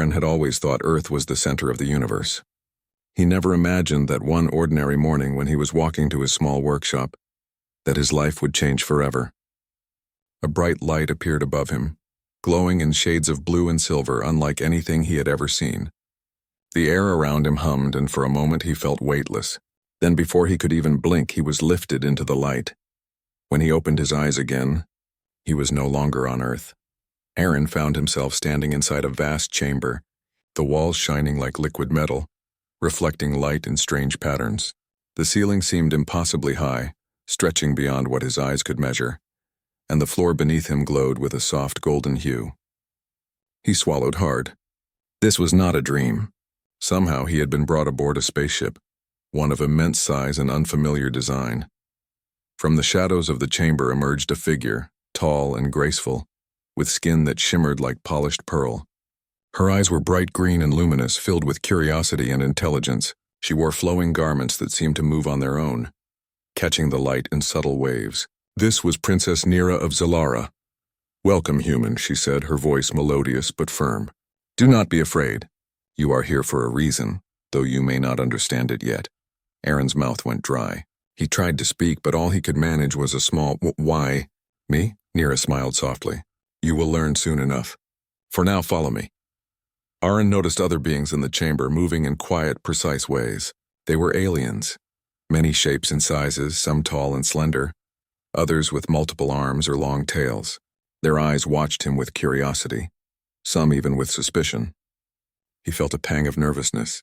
Aaron had always thought Earth was the center of the universe. He never imagined that one ordinary morning when he was walking to his small workshop, that his life would change forever. A bright light appeared above him, glowing in shades of blue and silver unlike anything he had ever seen. The air around him hummed, and for a moment he felt weightless. Then before he could even blink, he was lifted into the light. When he opened his eyes again, he was no longer on Earth. Aaron found himself standing inside a vast chamber, the walls shining like liquid metal, reflecting light in strange patterns. The ceiling seemed impossibly high, stretching beyond what his eyes could measure, and the floor beneath him glowed with a soft golden hue. He swallowed hard. This was not a dream. Somehow he had been brought aboard a spaceship, one of immense size and unfamiliar design. From the shadows of the chamber emerged a figure, tall and graceful, with skin that shimmered like polished pearl. Her eyes were bright green and luminous, filled with curiosity and intelligence. She wore flowing garments that seemed to move on their own, catching the light in subtle waves. This was Princess Nira of Zalara. "Welcome, human," she said, her voice melodious but firm. "Do not be afraid. You are here for a reason, though you may not understand it yet." Aaron's mouth went dry. He tried to speak, but all he could manage was a small, "Why? Me?" Nira smiled softly. "You will learn soon enough. For now, follow me." Aaron noticed other beings in the chamber moving in quiet, precise ways. They were aliens, many shapes and sizes, some tall and slender, others with multiple arms or long tails. Their eyes watched him with curiosity, some even with suspicion. He felt a pang of nervousness.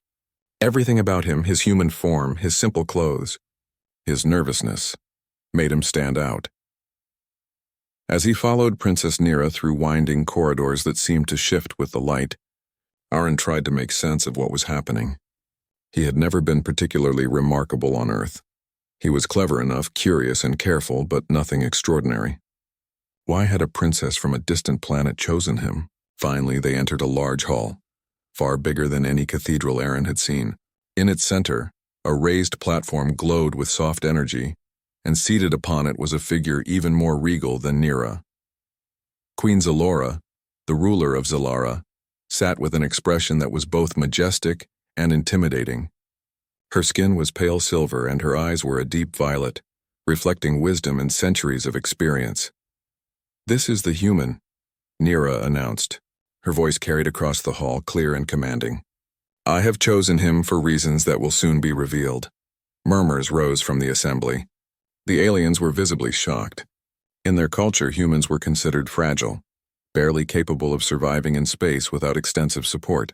Everything about him, his human form, his simple clothes, his nervousness, made him stand out. As he followed Princess Nira through winding corridors that seemed to shift with the light, Aaron tried to make sense of what was happening. He had never been particularly remarkable on Earth. He was clever enough, curious and careful, but nothing extraordinary. Why had a princess from a distant planet chosen him? Finally, they entered a large hall, far bigger than any cathedral Aaron had seen. In its center, a raised platform glowed with soft energy, and seated upon it was a figure even more regal than Nira. Queen Zalora, the ruler of Zalara, sat with an expression that was both majestic and intimidating. Her skin was pale silver and her eyes were a deep violet, reflecting wisdom and centuries of experience. "This is the human," Nira announced. Her voice carried across the hall, clear and commanding. "I have chosen him for reasons that will soon be revealed." Murmurs rose from the assembly. The aliens were visibly shocked. In their culture, humans were considered fragile, barely capable of surviving in space without extensive support.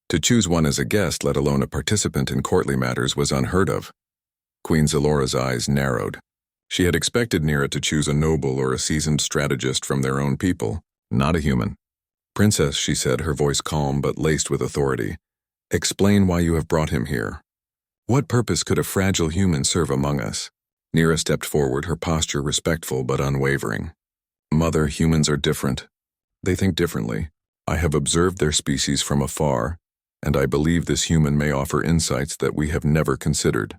To choose one as a guest, let alone a participant in courtly matters, was unheard of. Queen Zalora's eyes narrowed. She had expected Nira to choose a noble or a seasoned strategist from their own people, not a human. "Princess," she said, her voice calm but laced with authority, "explain why you have brought him here. What purpose could a fragile human serve among us?" Nira stepped forward, her posture respectful but unwavering. "Mother, humans are different. They think differently. I have observed their species from afar, and I believe this human may offer insights that we have never considered."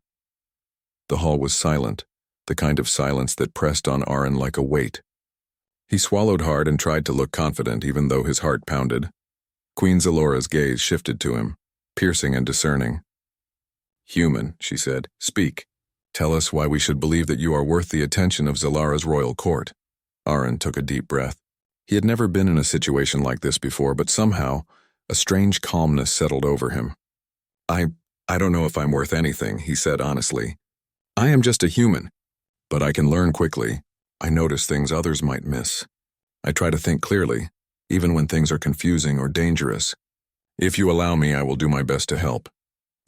The hall was silent, the kind of silence that pressed on Aaron like a weight. He swallowed hard and tried to look confident even though his heart pounded. Queen Zalora's gaze shifted to him, piercing and discerning. "Human," she said, "speak. Tell us why we should believe that you are worth the attention of Zalara's royal court." Aaron took a deep breath. He had never been in a situation like this before, but somehow, a strange calmness settled over him. I don't know if I'm worth anything," he said honestly. "I am just a human, but I can learn quickly. I notice things others might miss. I try to think clearly, even when things are confusing or dangerous. If you allow me, I will do my best to help."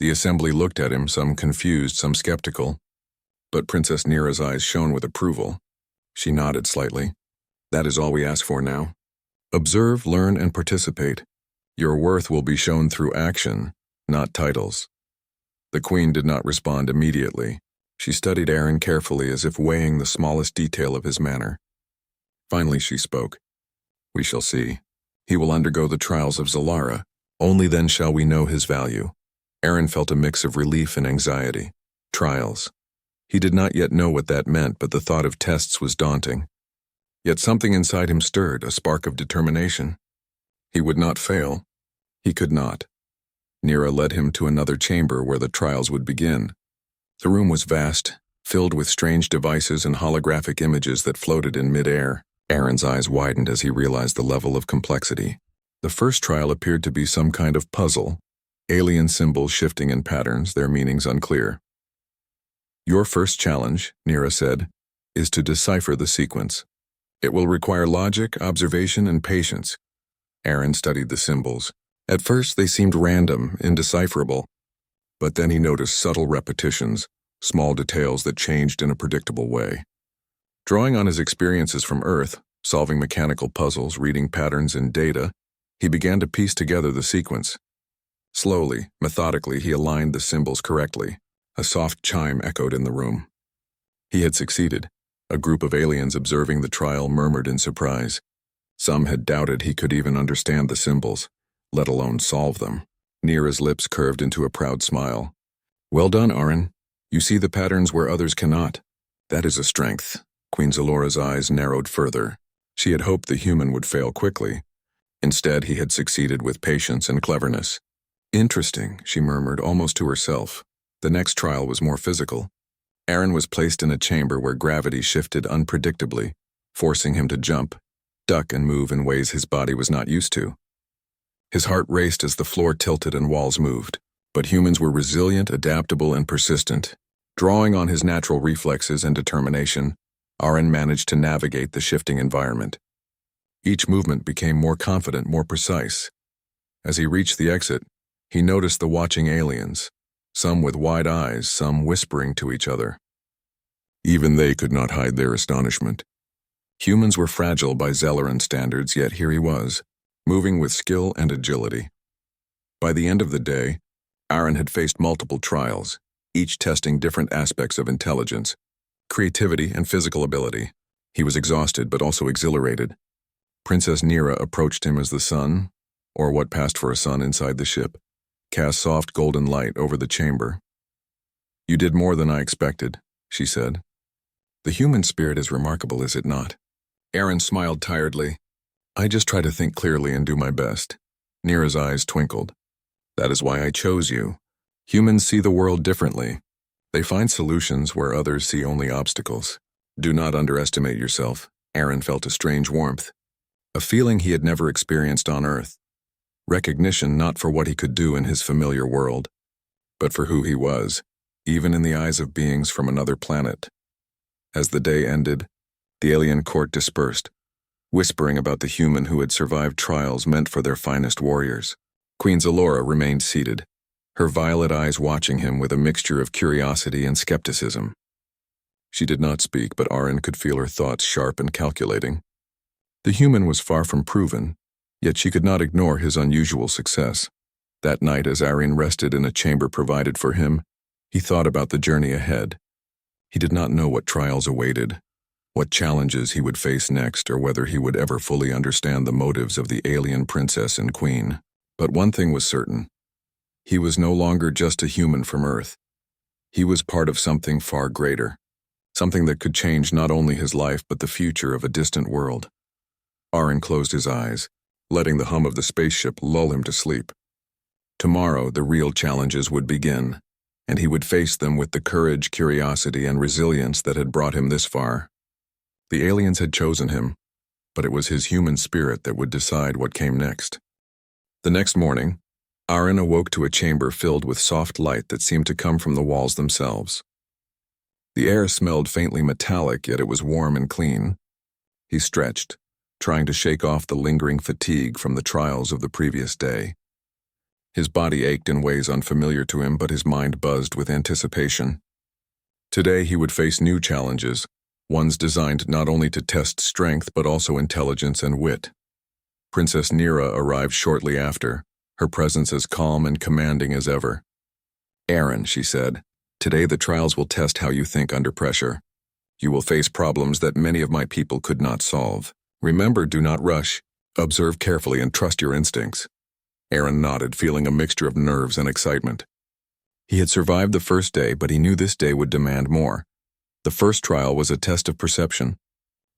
The assembly looked at him, some confused, some skeptical. But Princess Nira's eyes shone with approval. She nodded slightly. "That is all we ask for now. Observe, learn, and participate. Your worth will be shown through action, not titles." The queen did not respond immediately. She studied Aaron carefully as if weighing the smallest detail of his manner. Finally she spoke. "We shall see. He will undergo the trials of Zalara. Only then shall we know his value." Aaron felt a mix of relief and anxiety. Trials. He did not yet know what that meant, but the thought of tests was daunting. Yet something inside him stirred, a spark of determination. He would not fail. He could not. Nira led him to another chamber where the trials would begin. The room was vast, filled with strange devices and holographic images that floated in mid-air. Aaron's eyes widened as he realized the level of complexity. The first trial appeared to be some kind of puzzle, alien symbols shifting in patterns, their meanings unclear. "Your first challenge," Nira said, "is to decipher the sequence. It will require logic, observation, and patience." Aaron studied the symbols. At first they seemed random, indecipherable, but then he noticed subtle repetitions, small details that changed in a predictable way. Drawing on his experiences from Earth, solving mechanical puzzles, reading patterns in data, he began to piece together the sequence. Slowly, methodically, he aligned the symbols correctly. A soft chime echoed in the room. He had succeeded. A group of aliens observing the trial murmured in surprise. Some had doubted he could even understand the symbols, let alone solve them. Nira's lips curved into a proud smile. "Well done, Aaron. You see the patterns where others cannot. That is a strength." Queen Zalora's eyes narrowed further. She had hoped the human would fail quickly. Instead, he had succeeded with patience and cleverness. "Interesting," she murmured, almost to herself. The next trial was more physical. Aaron was placed in a chamber where gravity shifted unpredictably, forcing him to jump, duck, and move in ways his body was not used to. His heart raced as the floor tilted and walls moved. But humans were resilient, adaptable, and persistent. Drawing on his natural reflexes and determination, Aaron managed to navigate the shifting environment. Each movement became more confident, more precise. As he reached the exit, he noticed the watching aliens, some with wide eyes, some whispering to each other. Even they could not hide their astonishment. Humans were fragile by Zelleran standards, yet here he was, moving with skill and agility. By the end of the day, Aaron had faced multiple trials, each testing different aspects of intelligence, creativity, and physical ability. He was exhausted but also exhilarated. Princess Nira approached him as the sun, or what passed for a sun inside the ship, cast soft golden light over the chamber. "You did more than I expected," she said. "The human spirit is remarkable, is it not?" Aaron smiled tiredly. "I just try to think clearly and do my best." Nira's eyes twinkled. "That is why I chose you. Humans see the world differently. They find solutions where others see only obstacles. Do not underestimate yourself." Aaron felt a strange warmth, a feeling he had never experienced on Earth. Recognition not for what he could do in his familiar world, but for who he was, even in the eyes of beings from another planet. As the day ended, the alien court dispersed, whispering about the human who had survived trials meant for their finest warriors. Queen Zalora remained seated, her violet eyes watching him with a mixture of curiosity and skepticism. She did not speak, but Aaron could feel her thoughts sharp and calculating. The human was far from proven, yet she could not ignore his unusual success. That night, as Aaron rested in a chamber provided for him, he thought about the journey ahead. He did not know what trials awaited, what challenges he would face next, or whether he would ever fully understand the motives of the alien princess and queen. But one thing was certain. He was no longer just a human from Earth. He was part of something far greater, something that could change not only his life but the future of a distant world. Aaron closed his eyes, letting the hum of the spaceship lull him to sleep. Tomorrow, the real challenges would begin, and he would face them with the courage, curiosity, and resilience that had brought him this far. The aliens had chosen him, but it was his human spirit that would decide what came next. The next morning, Aaron awoke to a chamber filled with soft light that seemed to come from the walls themselves. The air smelled faintly metallic, yet it was warm and clean. He stretched, trying to shake off the lingering fatigue from the trials of the previous day. His body ached in ways unfamiliar to him, but his mind buzzed with anticipation. Today he would face new challenges, ones designed not only to test strength but also intelligence and wit. Princess Nira arrived shortly after, her presence as calm and commanding as ever. "Aaron," she said, "today the trials will test how you think under pressure. You will face problems that many of my people could not solve. Remember, do not rush. Observe carefully and trust your instincts." Aaron nodded, feeling a mixture of nerves and excitement. He had survived the first day, but he knew this day would demand more. The first trial was a test of perception.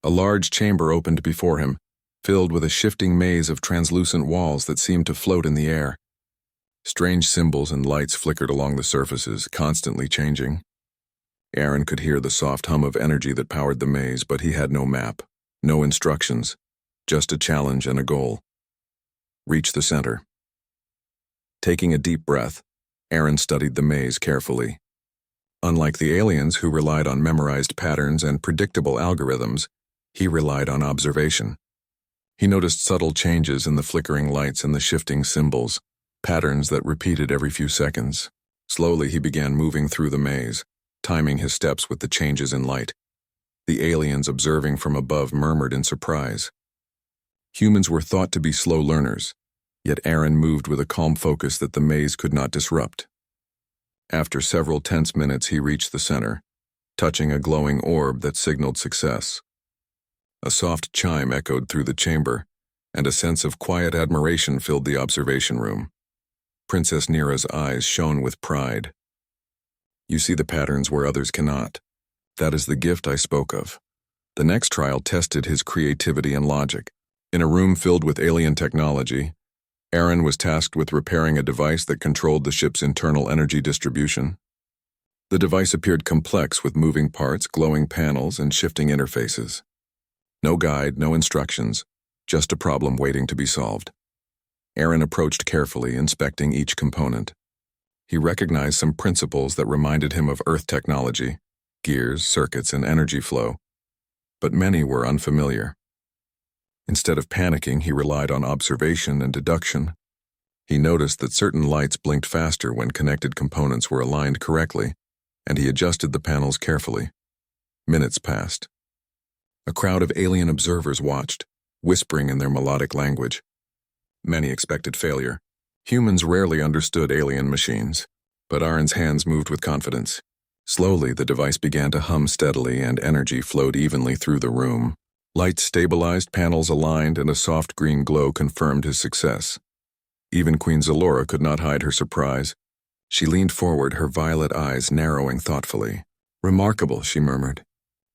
A large chamber opened before him, filled with a shifting maze of translucent walls that seemed to float in the air. Strange symbols and lights flickered along the surfaces, constantly changing. Aaron could hear the soft hum of energy that powered the maze, but he had no map, no instructions, just a challenge and a goal. Reach the center. Taking a deep breath, Aaron studied the maze carefully. Unlike the aliens who relied on memorized patterns and predictable algorithms, he relied on observation. He noticed subtle changes in the flickering lights and the shifting symbols, patterns that repeated every few seconds. Slowly he began moving through the maze, timing his steps with the changes in light. The aliens observing from above murmured in surprise. Humans were thought to be slow learners, yet Aaron moved with a calm focus that the maze could not disrupt. After several tense minutes, he reached the center, touching a glowing orb that signaled success. A soft chime echoed through the chamber, and a sense of quiet admiration filled the observation room. Princess Nira's eyes shone with pride. "You see the patterns where others cannot. That is the gift I spoke of." The next trial tested his creativity and logic. In a room filled with alien technology, Aaron was tasked with repairing a device that controlled the ship's internal energy distribution. The device appeared complex with moving parts, glowing panels, and shifting interfaces. No guide, no instructions, just a problem waiting to be solved. Aaron approached carefully, inspecting each component. He recognized some principles that reminded him of Earth technology, gears, circuits, and energy flow, but many were unfamiliar. Instead of panicking, he relied on observation and deduction. He noticed that certain lights blinked faster when connected components were aligned correctly, and he adjusted the panels carefully. Minutes passed. A crowd of alien observers watched, whispering in their melodic language. Many expected failure. Humans rarely understood alien machines, but Aaron's hands moved with confidence. Slowly, the device began to hum steadily and energy flowed evenly through the room. Lights stabilized, panels aligned, and a soft green glow confirmed his success. Even Queen Zalora could not hide her surprise. She leaned forward, her violet eyes narrowing thoughtfully. "Remarkable," she murmured.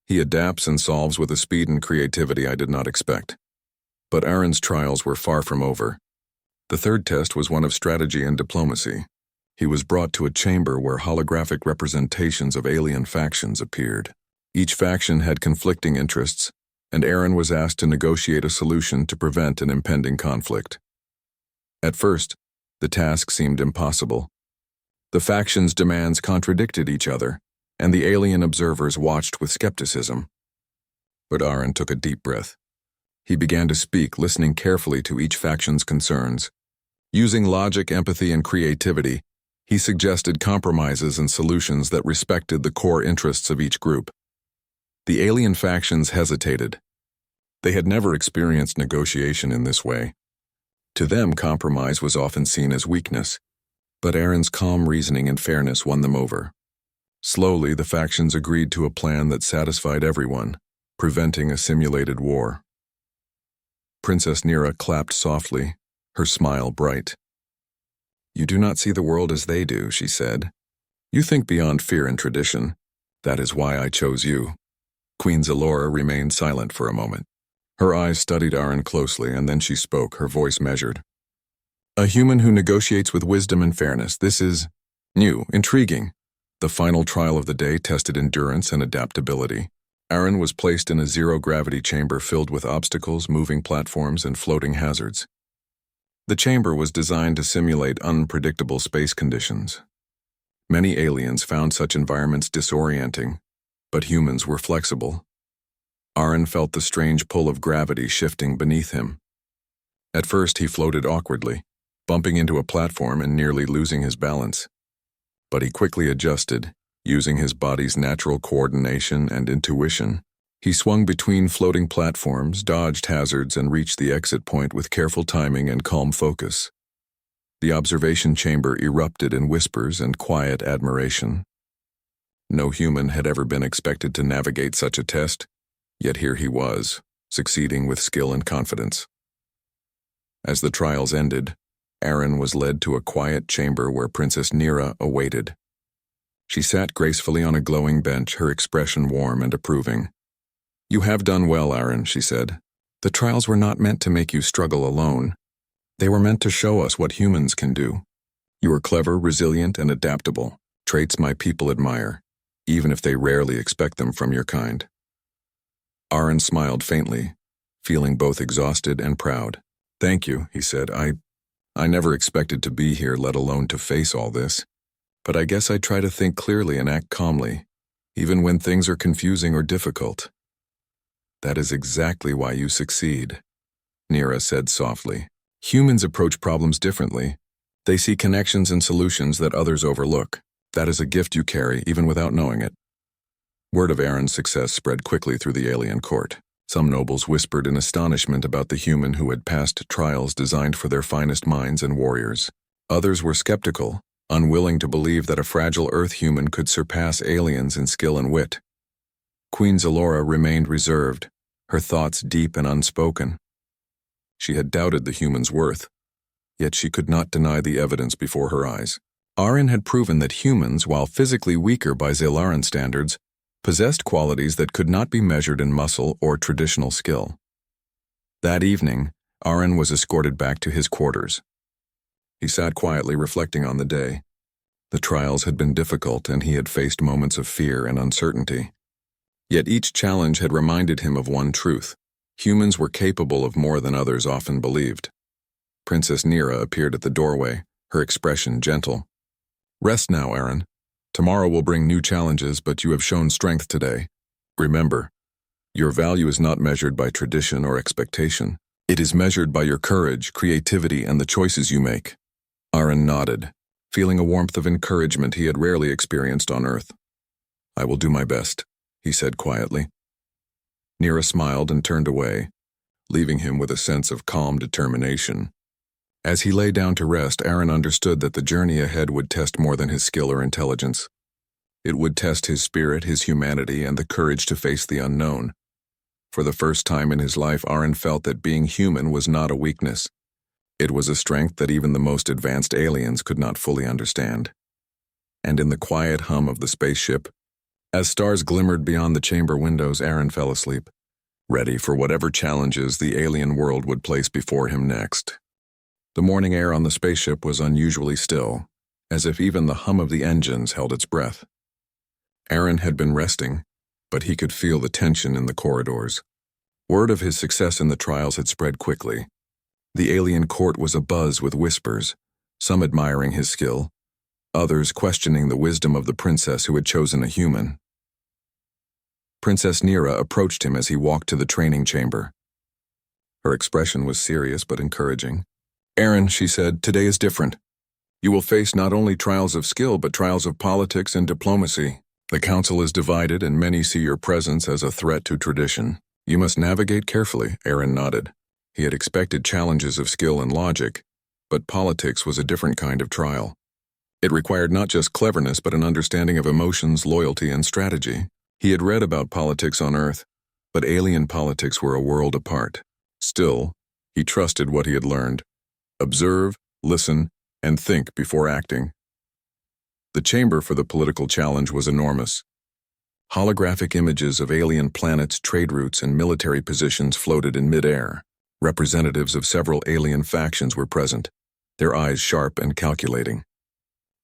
"He adapts and solves with a speed and creativity I did not expect." But Aaron's trials were far from over. The third test was one of strategy and diplomacy. He was brought to a chamber where holographic representations of alien factions appeared. Each faction had conflicting interests, and Aaron was asked to negotiate a solution to prevent an impending conflict. At first, the task seemed impossible. The factions' demands contradicted each other, and the alien observers watched with skepticism. But Aaron took a deep breath. He began to speak, listening carefully to each faction's concerns. Using logic, empathy, and creativity, he suggested compromises and solutions that respected the core interests of each group. The alien factions hesitated. They had never experienced negotiation in this way. To them, compromise was often seen as weakness, but Aaron's calm reasoning and fairness won them over. Slowly, the factions agreed to a plan that satisfied everyone, preventing a simulated war. Princess Nira clapped softly, her smile bright. "You do not see the world as they do," she said. "You think beyond fear and tradition. That is why I chose you." Queen Zalora remained silent for a moment. Her eyes studied Aaron closely, and then she spoke, her voice measured. "A human who negotiates with wisdom and fairness. This is new, intriguing." The final trial of the day tested endurance and adaptability. Aaron was placed in a zero-gravity chamber filled with obstacles, moving platforms, and floating hazards. The chamber was designed to simulate unpredictable space conditions. Many aliens found such environments disorienting, but humans were flexible. Aaron felt the strange pull of gravity shifting beneath him. At first, he floated awkwardly, bumping into a platform and nearly losing his balance. But he quickly adjusted, using his body's natural coordination and intuition. He swung between floating platforms, dodged hazards, and reached the exit point with careful timing and calm focus. The observation chamber erupted in whispers and quiet admiration. No human had ever been expected to navigate such a test, yet here he was, succeeding with skill and confidence. As the trials ended, Aaron was led to a quiet chamber where Princess Nira awaited. She sat gracefully on a glowing bench, her expression warm and approving. "You have done well, Aaron," she said. "The trials were not meant to make you struggle alone. They were meant to show us what humans can do. You are clever, resilient, and adaptable, traits my people admire, even if they rarely expect them from your kind. Aaron smiled faintly, feeling both exhausted and proud. Thank you, he said. I never expected to be here, let alone to face all this. But I guess I try to think clearly and act calmly, even when things are confusing or difficult. That is exactly why you succeed, Nira said softly. Humans approach problems differently. They see connections and solutions that others overlook. That is a gift you carry, even without knowing it. Word of Aaron's success spread quickly through the alien court. Some nobles whispered in astonishment about the human who had passed trials designed for their finest minds and warriors. Others were skeptical, unwilling to believe that a fragile Earth human could surpass aliens in skill and wit. Queen Zalora remained reserved, her thoughts deep and unspoken. She had doubted the human's worth, yet she could not deny the evidence before her eyes. Aaron had proven that humans, while physically weaker by Zalaran standards, possessed qualities that could not be measured in muscle or traditional skill. That evening, Aaron was escorted back to his quarters. He sat quietly reflecting on the day. The trials had been difficult and he had faced moments of fear and uncertainty. Yet each challenge had reminded him of one truth: humans were capable of more than others often believed. Princess Nira appeared at the doorway, her expression gentle. Rest now, Aaron. Tomorrow will bring new challenges, but you have shown strength today. Remember, your value is not measured by tradition or expectation. It is measured by your courage, creativity, and the choices you make. Aaron nodded, feeling a warmth of encouragement he had rarely experienced on Earth. I will do my best, he said quietly. Nira smiled and turned away, leaving him with a sense of calm determination. As he lay down to rest, Aaron understood that the journey ahead would test more than his skill or intelligence. It would test his spirit, his humanity, and the courage to face the unknown. For the first time in his life, Aaron felt that being human was not a weakness. It was a strength that even the most advanced aliens could not fully understand. And in the quiet hum of the spaceship, as stars glimmered beyond the chamber windows, Aaron fell asleep, ready for whatever challenges the alien world would place before him next. The morning air on the spaceship was unusually still, as if even the hum of the engines held its breath. Aaron had been resting, but he could feel the tension in the corridors. Word of his success in the trials had spread quickly. The alien court was abuzz with whispers, some admiring his skill, others questioning the wisdom of the princess who had chosen a human. Princess Nira approached him as he walked to the training chamber. Her expression was serious but encouraging. Aaron, she said, today is different. You will face not only trials of skill, but trials of politics and diplomacy. The council is divided, and many see your presence as a threat to tradition. You must navigate carefully, Aaron nodded. He had expected challenges of skill and logic, but politics was a different kind of trial. It required not just cleverness, but an understanding of emotions, loyalty, and strategy. He had read about politics on Earth, but alien politics were a world apart. Still, he trusted what he had learned. Observe, listen, and think before acting. The chamber for the political challenge was enormous. Holographic images of alien planets, trade routes, and military positions floated in midair. Representatives of several alien factions were present, their eyes sharp and calculating.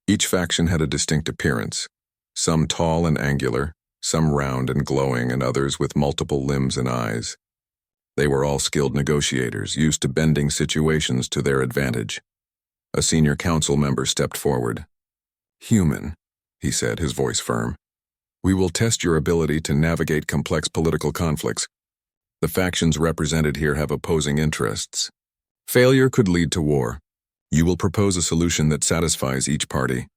Each faction had a distinct appearance, some tall and angular, some round and glowing, and others with multiple limbs and eyes. They were all skilled negotiators, used to bending situations to their advantage. A senior council member stepped forward. Human, he said, his voice firm. We will test your ability to navigate complex political conflicts. The factions represented here have opposing interests. Failure could lead to war. You will propose a solution that satisfies each party.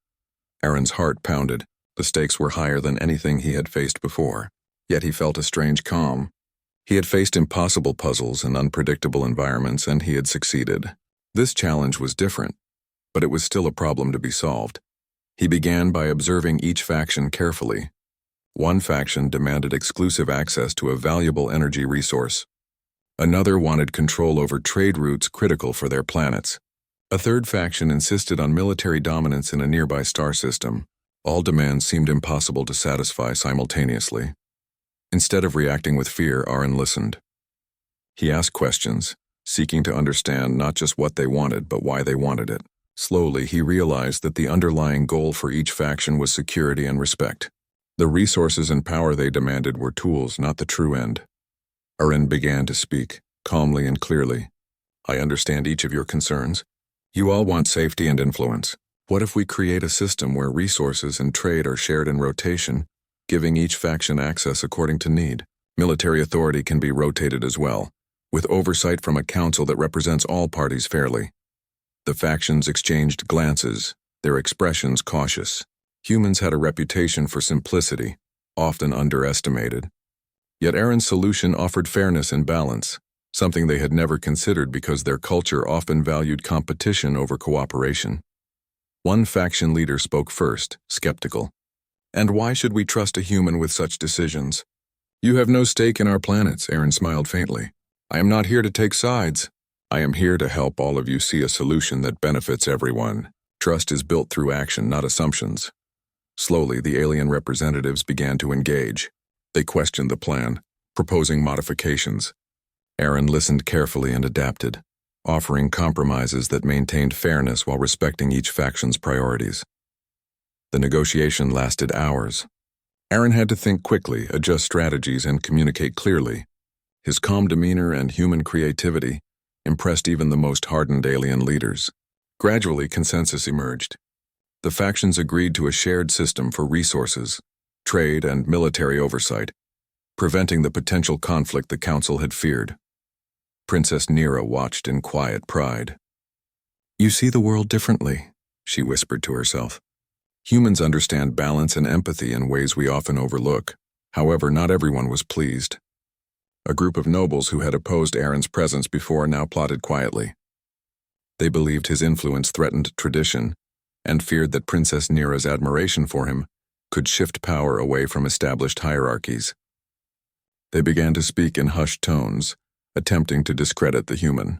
Aaron's heart pounded. The stakes were higher than anything he had faced before. Yet he felt a strange calm. He had faced impossible puzzles and unpredictable environments, and he had succeeded. This challenge was different, but it was still a problem to be solved. He began by observing each faction carefully. One faction demanded exclusive access to a valuable energy resource. Another wanted control over trade routes critical for their planets. A third faction insisted on military dominance in a nearby star system. All demands seemed impossible to satisfy simultaneously. Instead of reacting with fear, Aaron listened. He asked questions, seeking to understand not just what they wanted, but why they wanted it. Slowly, he realized that the underlying goal for each faction was security and respect. The resources and power they demanded were tools, not the true end. Aaron began to speak, calmly and clearly. I understand each of your concerns. You all want safety and influence. What if we create a system where resources and trade are shared in rotation, giving each faction access according to need? Military authority can be rotated as well, with oversight from a council that represents all parties fairly. The factions exchanged glances, their expressions cautious. Humans had a reputation for simplicity, often underestimated. Yet Aaron's solution offered fairness and balance, something they had never considered because their culture often valued competition over cooperation. One faction leader spoke first, skeptical. And why should we trust a human with such decisions? You have no stake in our planets, Aaron smiled faintly. I am not here to take sides. I am here to help all of you see a solution that benefits everyone. Trust is built through action, not assumptions. Slowly, the alien representatives began to engage. They questioned the plan, proposing modifications. Aaron listened carefully and adapted, offering compromises that maintained fairness while respecting each faction's priorities. The negotiation lasted hours. Aaron had to think quickly, adjust strategies, and communicate clearly. His calm demeanor and human creativity impressed even the most hardened alien leaders. Gradually, consensus emerged. The factions agreed to a shared system for resources, trade, and military oversight, preventing the potential conflict the council had feared. Princess Nira watched in quiet pride. You see the world differently, she whispered to herself. Humans understand balance and empathy in ways we often overlook. However, not everyone was pleased. A group of nobles who had opposed Aaron's presence before now plotted quietly. They believed his influence threatened tradition and feared that Princess Nira's admiration for him could shift power away from established hierarchies. They began to speak in hushed tones, attempting to discredit the human.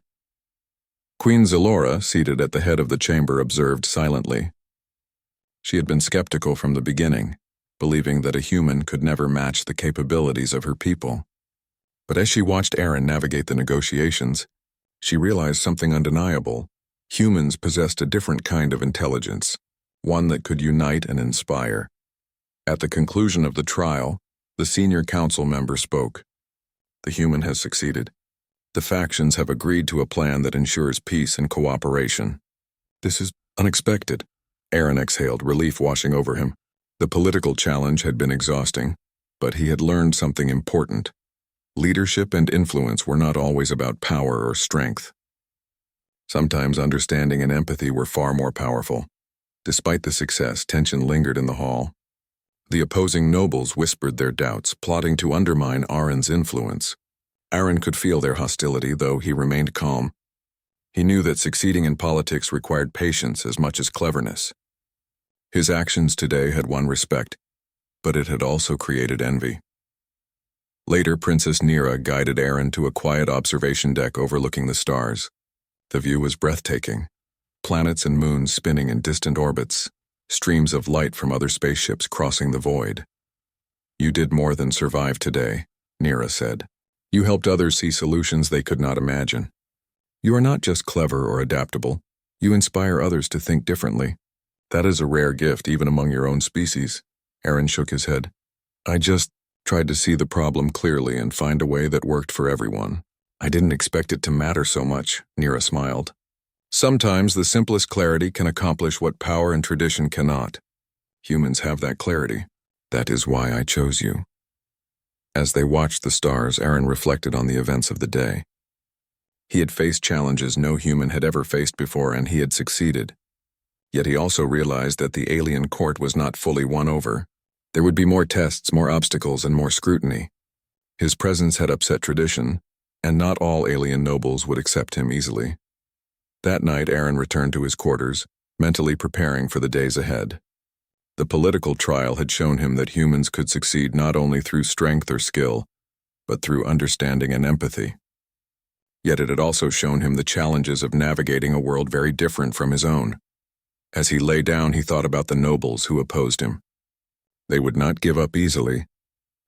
Queen Zalora, seated at the head of the chamber, observed silently. She had been skeptical from the beginning, believing that a human could never match the capabilities of her people. But as she watched Aaron navigate the negotiations, she realized something undeniable. Humans possessed a different kind of intelligence, one that could unite and inspire. At the conclusion of the trial, the senior council member spoke. The human has succeeded. The factions have agreed to a plan that ensures peace and cooperation. This is unexpected. Aaron exhaled, relief washing over him. The political challenge had been exhausting, but he had learned something important. Leadership and influence were not always about power or strength. Sometimes understanding and empathy were far more powerful. Despite the success, tension lingered in the hall. The opposing nobles whispered their doubts, plotting to undermine Aaron's influence. Aaron could feel their hostility, though he remained calm. He knew that succeeding in politics required patience as much as cleverness. His actions today had won respect, but it had also created envy. Later, Princess Nira guided Aaron to a quiet observation deck overlooking the stars. The view was breathtaking. Planets and moons spinning in distant orbits, streams of light from other spaceships crossing the void. You did more than survive today, Nira said. You helped others see solutions they could not imagine. You are not just clever or adaptable. You inspire others to think differently. That is a rare gift even among your own species. Aaron shook his head. I just tried to see the problem clearly and find a way that worked for everyone. I didn't expect it to matter so much, Nira smiled. Sometimes the simplest clarity can accomplish what power and tradition cannot. Humans have that clarity. That is why I chose you. As they watched the stars, Aaron reflected on the events of the day. He had faced challenges no human had ever faced before, and he had succeeded. Yet he also realized that the alien court was not fully won over. There would be more tests, more obstacles, and more scrutiny. His presence had upset tradition, and not all alien nobles would accept him easily. That night, Aaron returned to his quarters, mentally preparing for the days ahead. The political trial had shown him that humans could succeed not only through strength or skill, but through understanding and empathy. Yet it had also shown him the challenges of navigating a world very different from his own. As he lay down, he thought about the nobles who opposed him. They would not give up easily,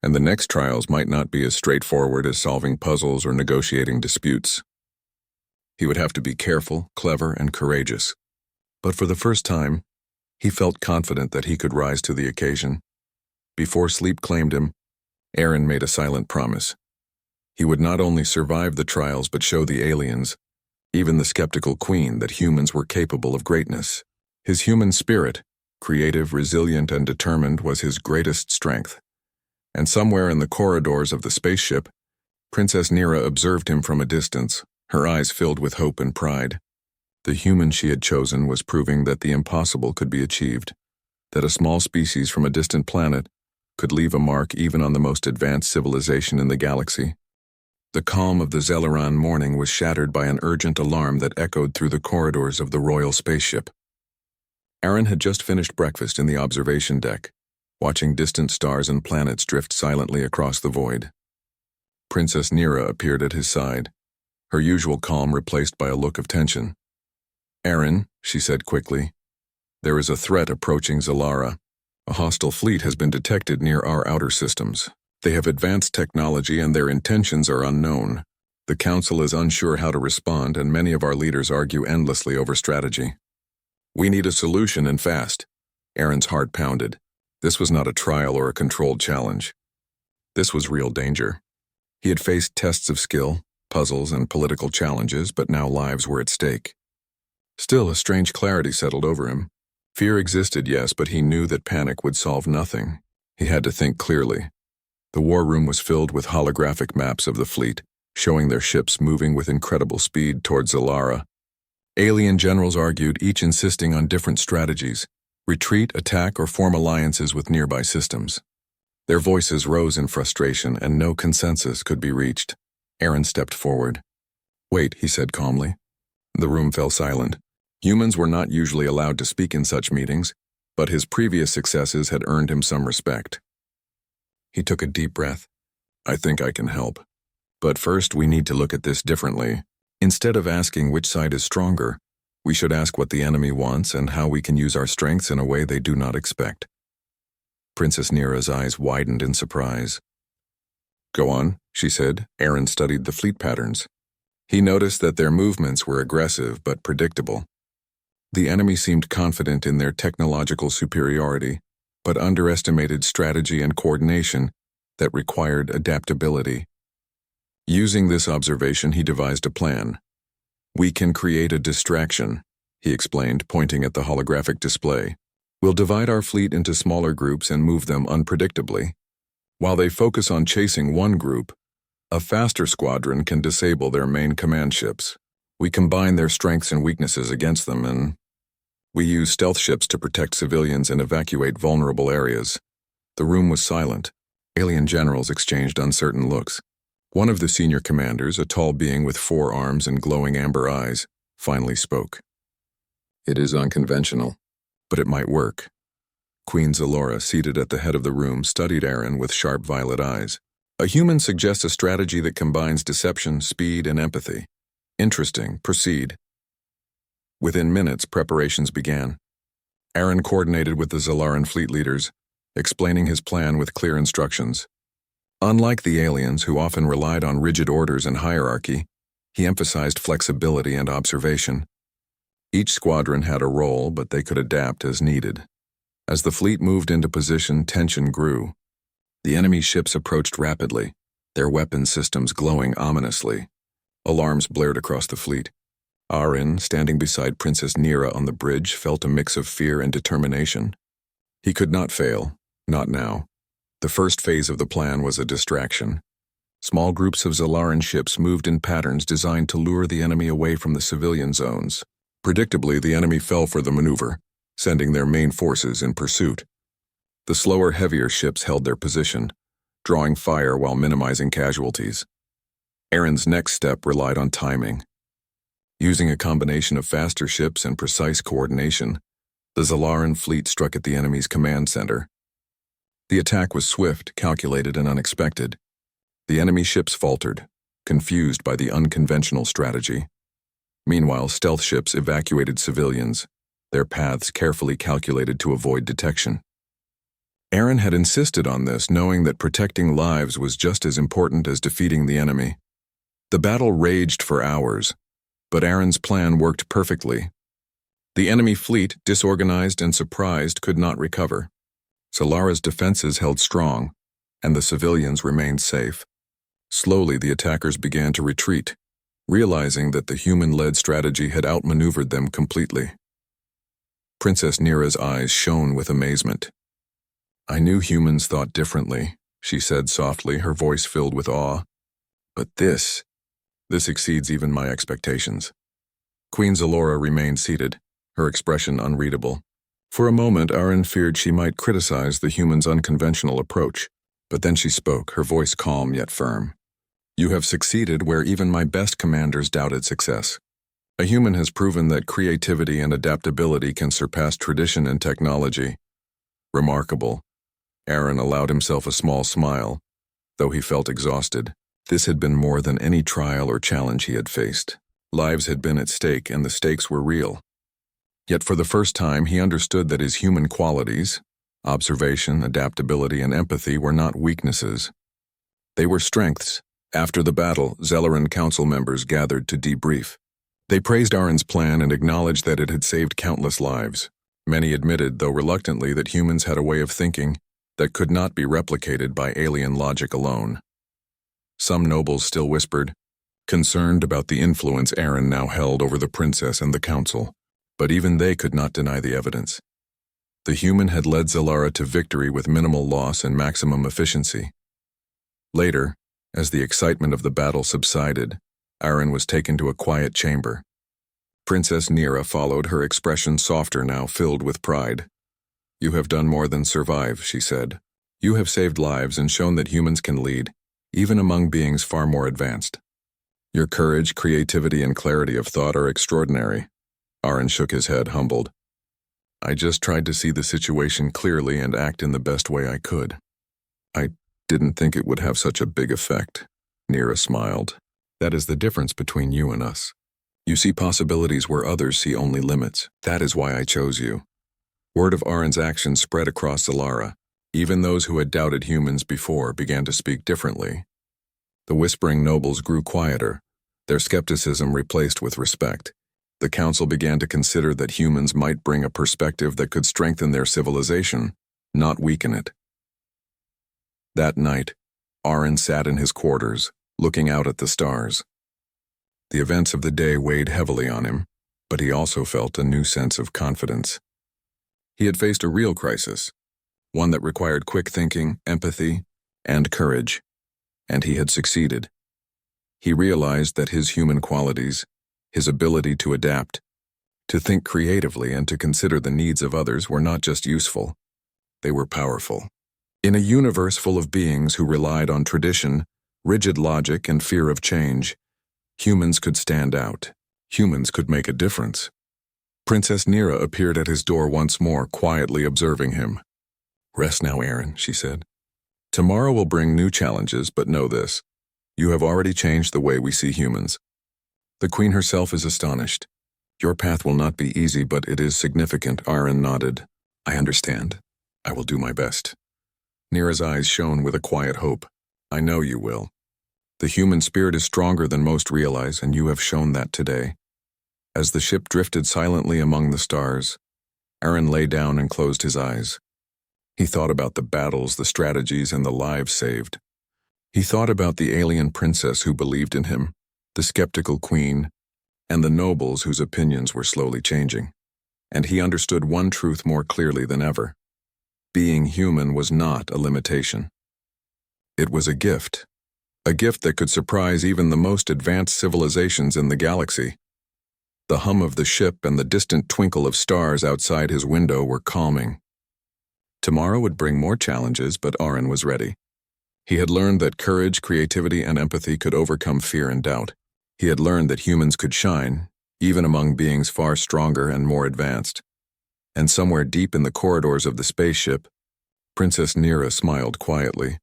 and the next trials might not be as straightforward as solving puzzles or negotiating disputes. He would have to be careful, clever, and courageous. But for the first time, he felt confident that he could rise to the occasion. Before sleep claimed him, Aaron made a silent promise. He would not only survive the trials but show the aliens, even the skeptical queen, that humans were capable of greatness. His human spirit, creative, resilient, and determined, was his greatest strength. And somewhere in the corridors of the spaceship, Princess Nira observed him from a distance, her eyes filled with hope and pride. The human she had chosen was proving that the impossible could be achieved, that a small species from a distant planet could leave a mark even on the most advanced civilization in the galaxy. The calm of the Zelleran morning was shattered by an urgent alarm that echoed through the corridors of the royal spaceship. Aaron had just finished breakfast in the observation deck, watching distant stars and planets drift silently across the void. Princess Nira appeared at his side, her usual calm replaced by a look of tension. "Aaron," she said quickly, "there is a threat approaching Zellara. A hostile fleet has been detected near our outer systems. They have advanced technology and their intentions are unknown. The Council is unsure how to respond, and many of our leaders argue endlessly over strategy. We need a solution, and fast." Aaron's heart pounded. This was not a trial or a controlled challenge. This was real danger. He had faced tests of skill, puzzles, and political challenges, but now lives were at stake. Still, a strange clarity settled over him. Fear existed, yes, but he knew that panic would solve nothing. He had to think clearly. The war room was filled with holographic maps of the fleet, showing their ships moving with incredible speed towards Zellara. Alien generals argued, each insisting on different strategies: retreat, attack, or form alliances with nearby systems. Their voices rose in frustration, and no consensus could be reached. Aaron stepped forward. "Wait," he said calmly. The room fell silent. Humans were not usually allowed to speak in such meetings, but his previous successes had earned him some respect. He took a deep breath. "I think I can help. But first, we need to look at this differently. Instead of asking which side is stronger, we should ask what the enemy wants and how we can use our strengths in a way they do not expect." Princess Nira's eyes widened in surprise. "Go on," she said. Aaron studied the fleet patterns. He noticed that their movements were aggressive but predictable. The enemy seemed confident in their technological superiority, but underestimated strategy and coordination that required adaptability. Using this observation, he devised a plan. "We can create a distraction," he explained, pointing at the holographic display. "We'll divide our fleet into smaller groups and move them unpredictably. While they focus on chasing one group, a faster squadron can disable their main command ships. We combine their strengths and weaknesses against them, and we use stealth ships to protect civilians and evacuate vulnerable areas." The room was silent. Alien generals exchanged uncertain looks. One of the senior commanders, a tall being with 4 arms and glowing amber eyes, finally spoke. "It is unconventional, but it might work." Queen Zellara, seated at the head of the room, studied Aaron with sharp violet eyes. "A human suggests a strategy that combines deception, speed, and empathy. Interesting. Proceed." Within minutes, preparations began. Aaron coordinated with the Zellaran fleet leaders, explaining his plan with clear instructions. Unlike the aliens, who often relied on rigid orders and hierarchy, he emphasized flexibility and observation. Each squadron had a role, but they could adapt as needed. As the fleet moved into position, tension grew. The enemy ships approached rapidly, their weapon systems glowing ominously. Alarms blared across the fleet. Aaron, standing beside Princess Nira on the bridge, felt a mix of fear and determination. He could not fail, not now. The first phase of the plan was a distraction. Small groups of Zellaran ships moved in patterns designed to lure the enemy away from the civilian zones. Predictably, the enemy fell for the maneuver, sending their main forces in pursuit. The slower, heavier ships held their position, drawing fire while minimizing casualties. Aaron's next step relied on timing. Using a combination of faster ships and precise coordination, the Zellaran fleet struck at the enemy's command center. The attack was swift, calculated, and unexpected. The enemy ships faltered, confused by the unconventional strategy. Meanwhile, stealth ships evacuated civilians, their paths carefully calculated to avoid detection. Aaron had insisted on this, knowing that protecting lives was just as important as defeating the enemy. The battle raged for hours, but Aaron's plan worked perfectly. The enemy fleet, disorganized and surprised, could not recover. Zalara's defenses held strong, and the civilians remained safe. Slowly, the attackers began to retreat, realizing that the human-led strategy had outmaneuvered them completely. Princess Nira's eyes shone with amazement. "I knew humans thought differently," she said softly, her voice filled with awe. "But this exceeds even my expectations." Queen Zalora remained seated, her expression unreadable. For a moment, Aaron feared she might criticize the humans' unconventional approach, but then she spoke, her voice calm yet firm. "You have succeeded where even my best commanders doubted success. A human has proven that creativity and adaptability can surpass tradition and technology." Remarkable. Aaron allowed himself a small smile, though he felt exhausted. This had been more than any trial or challenge he had faced. Lives had been at stake, and the stakes were real. Yet for the first time, he understood that his human qualities, observation, adaptability, and empathy, were not weaknesses. They were strengths. After the battle, Zelaran council members gathered to debrief. They praised Aaron's plan and acknowledged that it had saved countless lives. Many admitted, though reluctantly, that humans had a way of thinking that could not be replicated by alien logic alone. Some nobles still whispered, concerned about the influence Aaron now held over the princess and the council, but even they could not deny the evidence. The human had led Zalara to victory with minimal loss and maximum efficiency. Later, as the excitement of the battle subsided, Aaron was taken to a quiet chamber. Princess Nira followed, her expression softer now, filled with pride. "You have done more than survive," she said. "You have saved lives and shown that humans can lead, even among beings far more advanced. Your courage, creativity, and clarity of thought are extraordinary." Aaron shook his head, humbled. "I just tried to see the situation clearly and act in the best way I could. I didn't think it would have such a big effect." Nira smiled. "That is the difference between you and us. You see possibilities where others see only limits. That is why I chose you." Word of Aaron's actions spread across Zalara. Even those who had doubted humans before began to speak differently. The whispering nobles grew quieter, their skepticism replaced with respect. The council began to consider that humans might bring a perspective that could strengthen their civilization, not weaken it. That night, Aaron sat in his quarters, looking out at the stars. The events of the day weighed heavily on him, but he also felt a new sense of confidence. He had faced a real crisis, one that required quick thinking, empathy, and courage, and he had succeeded. He realized that his human qualities, his ability to adapt, to think creatively, and to consider the needs of others were not just useful, they were powerful. In a universe full of beings who relied on tradition, rigid logic, and fear of change, humans could stand out. Humans could make a difference. Princess Nira appeared at his door once more, quietly observing him. "Rest now, Aaron," she said. "Tomorrow will bring new challenges, but know this. You have already changed the way we see humans." The queen herself is astonished. "Your path will not be easy, but it is significant." Aaron nodded. "I understand. I will do my best." Nira's eyes shone with a quiet hope. "I know you will. The human spirit is stronger than most realize, and you have shown that today." As the ship drifted silently among the stars, Aaron lay down and closed his eyes. He thought about the battles, the strategies, and the lives saved. He thought about the alien princess who believed in him, the skeptical queen, and the nobles whose opinions were slowly changing. And he understood one truth more clearly than ever. Being human was not a limitation. It was a gift that could surprise even the most advanced civilizations in the galaxy. The hum of the ship and the distant twinkle of stars outside his window were calming. Tomorrow would bring more challenges, but Aaron was ready. He had learned that courage, creativity, and empathy could overcome fear and doubt. He had learned that humans could shine, even among beings far stronger and more advanced. And somewhere deep in the corridors of the spaceship, Princess Nira smiled quietly,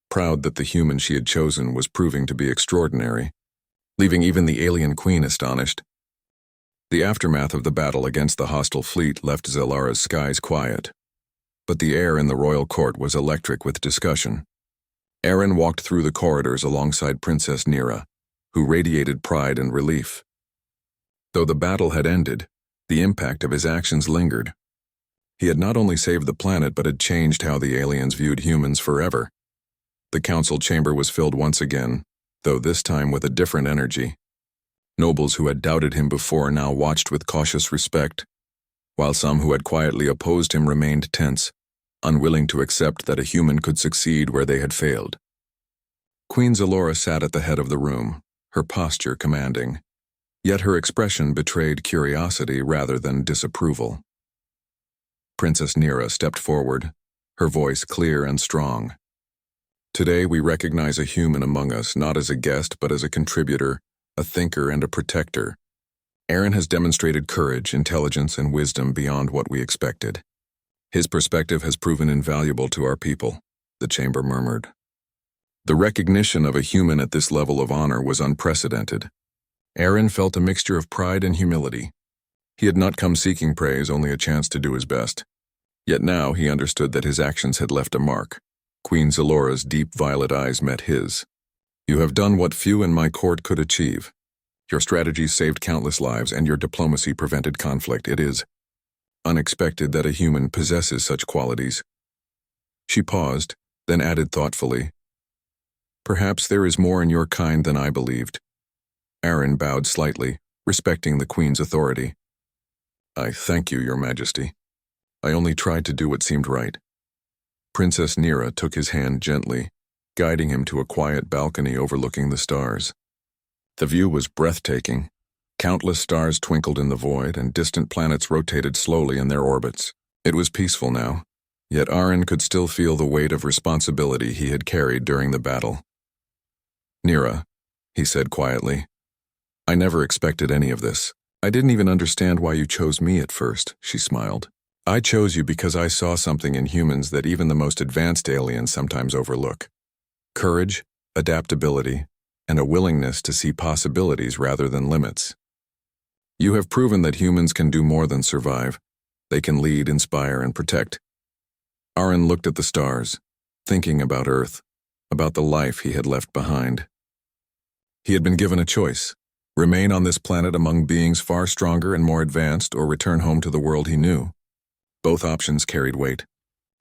proud that the human she had chosen was proving to be extraordinary, leaving even the alien queen astonished. The aftermath of the battle against the hostile fleet left Zalara's skies quiet, but the air in the royal court was electric with discussion. Aaron walked through the corridors alongside Princess Nira, who radiated pride and relief. Though the battle had ended, The impact of his actions lingered. He had not only saved the planet but had changed how the aliens viewed humans forever. The council chamber was filled once again, though this time with a different energy. Nobles who had doubted him before now watched with cautious respect, while some who had quietly opposed him remained tense, unwilling to accept that a human could succeed where they had failed. Queen Zalora sat at the head of the room, her posture commanding, yet her expression betrayed curiosity rather than disapproval. Princess Nira stepped forward, her voice clear and strong. Today we recognize a human among us not as a guest but as a contributor, a thinker and a protector. Aaron has demonstrated courage, intelligence, and wisdom beyond what we expected. His perspective has proven invaluable to our people, the chamber murmured. The recognition of a human at this level of honor was unprecedented. Aaron felt a mixture of pride and humility. He had not come seeking praise, only a chance to do his best. Yet now he understood that his actions had left a mark. Queen Zalora's deep violet eyes met his. You have done what few in my court could achieve. Your strategies saved countless lives and your diplomacy prevented conflict. It is unexpected that a human possesses such qualities. She paused, then added thoughtfully, Perhaps there is more in your kind than I believed. Aaron bowed slightly, respecting the Queen's authority. I thank you, Your Majesty. I only tried to do what seemed right. Princess Nira took his hand gently, guiding him to a quiet balcony overlooking the stars. The view was breathtaking. Countless stars twinkled in the void, and distant planets rotated slowly in their orbits. It was peaceful now, yet Aaron could still feel the weight of responsibility he had carried during the battle. Nira, he said quietly, I never expected any of this. I didn't even understand why you chose me at first, she smiled. I chose you because I saw something in humans that even the most advanced aliens sometimes overlook. Courage, adaptability, and a willingness to see possibilities rather than limits. You have proven that humans can do more than survive. They can lead, inspire, and protect. Aaron looked at the stars, thinking about Earth, about the life he had left behind. He had been given a choice: remain on this planet among beings far stronger and more advanced, or return home to the world he knew. Both options carried weight.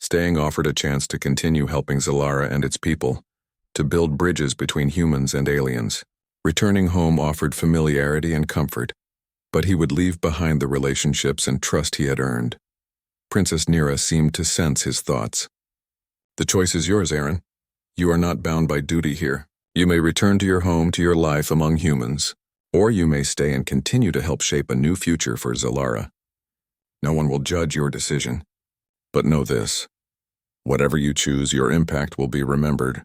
Staying offered a chance to continue helping Zalara and its people, to build bridges between humans and aliens. Returning home offered familiarity and comfort, but he would leave behind the relationships and trust he had earned. Princess Nira seemed to sense his thoughts. The choice is yours, Aaron. You are not bound by duty here. You may return to your home, to your life among humans, or you may stay and continue to help shape a new future for Zalara. No one will judge your decision. But know this: whatever you choose, your impact will be remembered.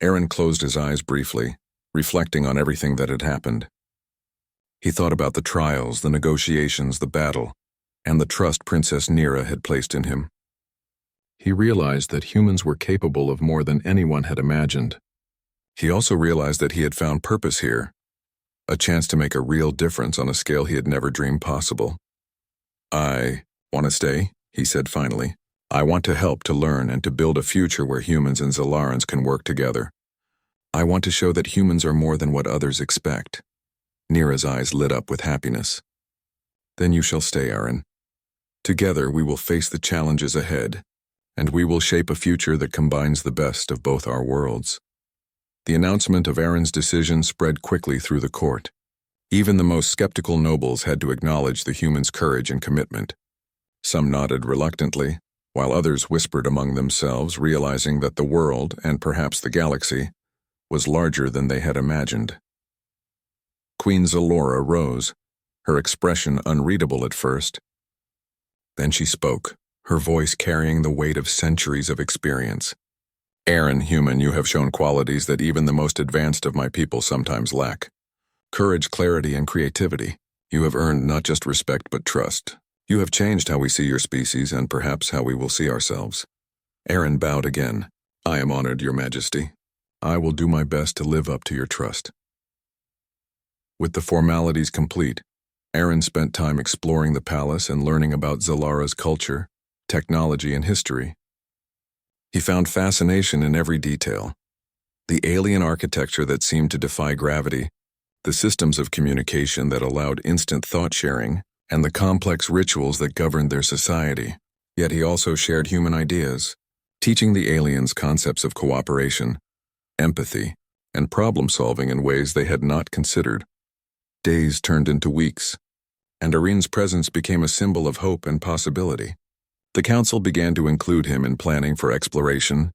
Aaron closed his eyes briefly, reflecting on everything that had happened. He thought about the trials, the negotiations, the battle, and the trust Princess Nira had placed in him. He realized that humans were capable of more than anyone had imagined. He also realized that he had found purpose here, a chance to make a real difference on a scale he had never dreamed possible. I want to stay, he said finally. I want to help, to learn, and to build a future where humans and Zalarans can work together. I want to show that humans are more than what others expect. Nira's eyes lit up with happiness. Then you shall stay, Aaron. Together we will face the challenges ahead, and we will shape a future that combines the best of both our worlds. The announcement of Aaron's decision spread quickly through the court. Even the most skeptical nobles had to acknowledge the human's courage and commitment. Some nodded reluctantly, while others whispered among themselves, realizing that the world, and perhaps the galaxy, was larger than they had imagined. Queen Zalora rose, her expression unreadable at first. Then she spoke, her voice carrying the weight of centuries of experience. Aaron, human, you have shown qualities that even the most advanced of my people sometimes lack. Courage, clarity, and creativity. You have earned not just respect but trust. You have changed how we see your species and perhaps how we will see ourselves. Aaron bowed again. I am honored, Your Majesty. I will do my best to live up to your trust. With the formalities complete, Aaron spent time exploring the palace and learning about Zalara's culture, technology, and history. He found fascination in every detail. The alien architecture that seemed to defy gravity, the systems of communication that allowed instant thought sharing, and the complex rituals that governed their society. Yet he also shared human ideas, teaching the aliens concepts of cooperation, empathy, and problem-solving in ways they had not considered. Days turned into weeks, and Arin's presence became a symbol of hope and possibility. The council began to include him in planning for exploration,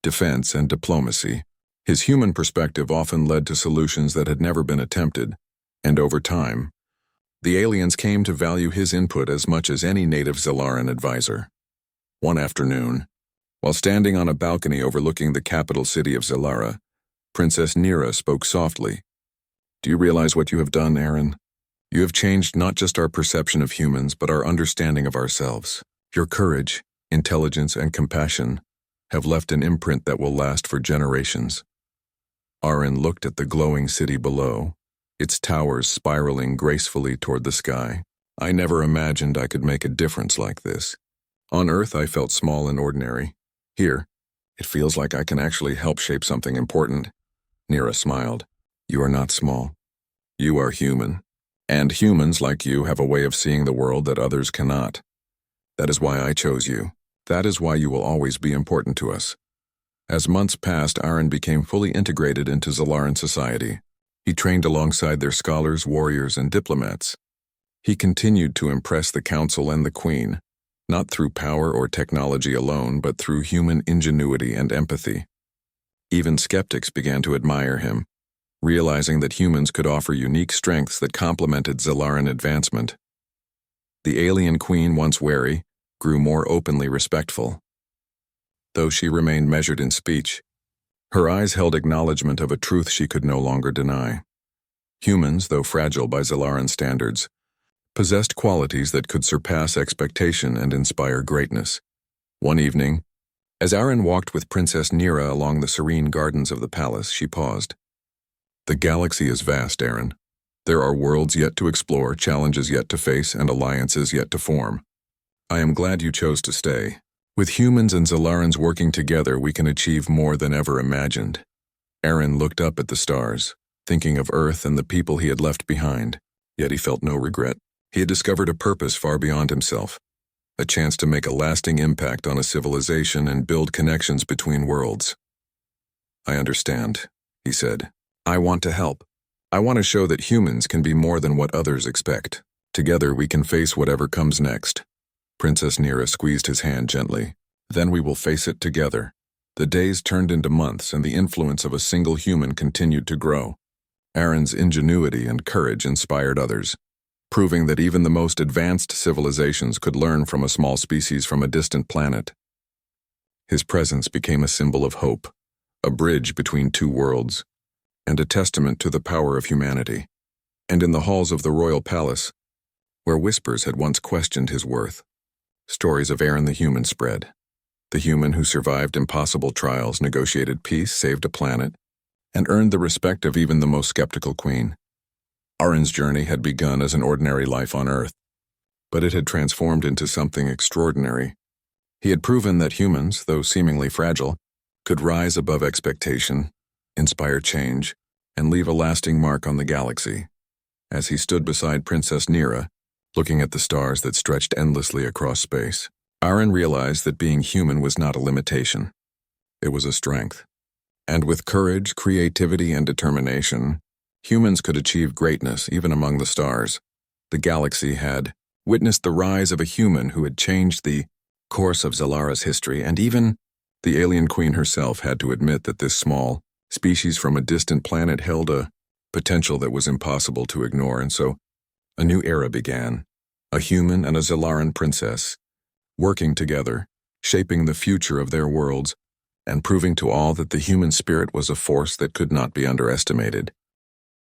defense, and diplomacy. His human perspective often led to solutions that had never been attempted, and over time, the aliens came to value his input as much as any native Zalaran advisor. One afternoon, while standing on a balcony overlooking the capital city of Zalara, Princess Nira spoke softly. "Do you realize what you have done, Aaron? You have changed not just our perception of humans, but our understanding of ourselves. Your courage, intelligence, and compassion have left an imprint that will last for generations." Aaron looked at the glowing city below, its towers spiraling gracefully toward the sky. "I never imagined I could make a difference like this. On Earth, I felt small and ordinary. Here, it feels like I can actually help shape something important." Nira smiled. "You are not small. You are human. And humans like you have a way of seeing the world that others cannot. That is why I chose you. That is why you will always be important to us." As months passed, Aaron became fully integrated into Zalaran society. He trained alongside their scholars, warriors, and diplomats. He continued to impress the council and the queen, not through power or technology alone, but through human ingenuity and empathy. Even skeptics began to admire him, realizing that humans could offer unique strengths that complemented Zalaran advancement. The alien queen, once wary, grew more openly respectful. Though she remained measured in speech, her eyes held acknowledgement of a truth she could no longer deny. Humans, though fragile by Zalaran standards, possessed qualities that could surpass expectation and inspire greatness. One evening, as Aaron walked with Princess Nira along the serene gardens of the palace, she paused. "The galaxy is vast, Aaron. There are worlds yet to explore, challenges yet to face, and alliances yet to form. I am glad you chose to stay. With humans and Zalarans working together, we can achieve more than ever imagined." Aaron looked up at the stars, thinking of Earth and the people he had left behind, yet he felt no regret. He had discovered a purpose far beyond himself, a chance to make a lasting impact on a civilization and build connections between worlds. "I understand," he said. "I want to help. I want to show that humans can be more than what others expect. Together we can face whatever comes next." Princess Nira squeezed his hand gently. "Then we will face it together." The days turned into months, and the influence of a single human continued to grow. Aaron's ingenuity and courage inspired others, proving that even the most advanced civilizations could learn from a small species from a distant planet. His presence became a symbol of hope, a bridge between two worlds, and a testament to the power of humanity. And in the halls of the royal palace, where whispers had once questioned his worth, stories of Aaron the human spread. The human who survived impossible trials, negotiated peace, saved a planet, and earned the respect of even the most skeptical queen. Aaron's journey had begun as an ordinary life on Earth, but it had transformed into something extraordinary. He had proven that humans, though seemingly fragile, could rise above expectation, inspire change, and leave a lasting mark on the galaxy. As he stood beside Princess Nira, looking at the stars that stretched endlessly across space, Aaron realized that being human was not a limitation. It was a strength. And with courage, creativity, and determination, humans could achieve greatness even among the stars. The galaxy had witnessed the rise of a human who had changed the course of Zalara's history, and even the alien queen herself had to admit that this small species from a distant planet held a potential that was impossible to ignore. And so a new era began, a human and a Zalaran princess, working together, shaping the future of their worlds, and proving to all that the human spirit was a force that could not be underestimated.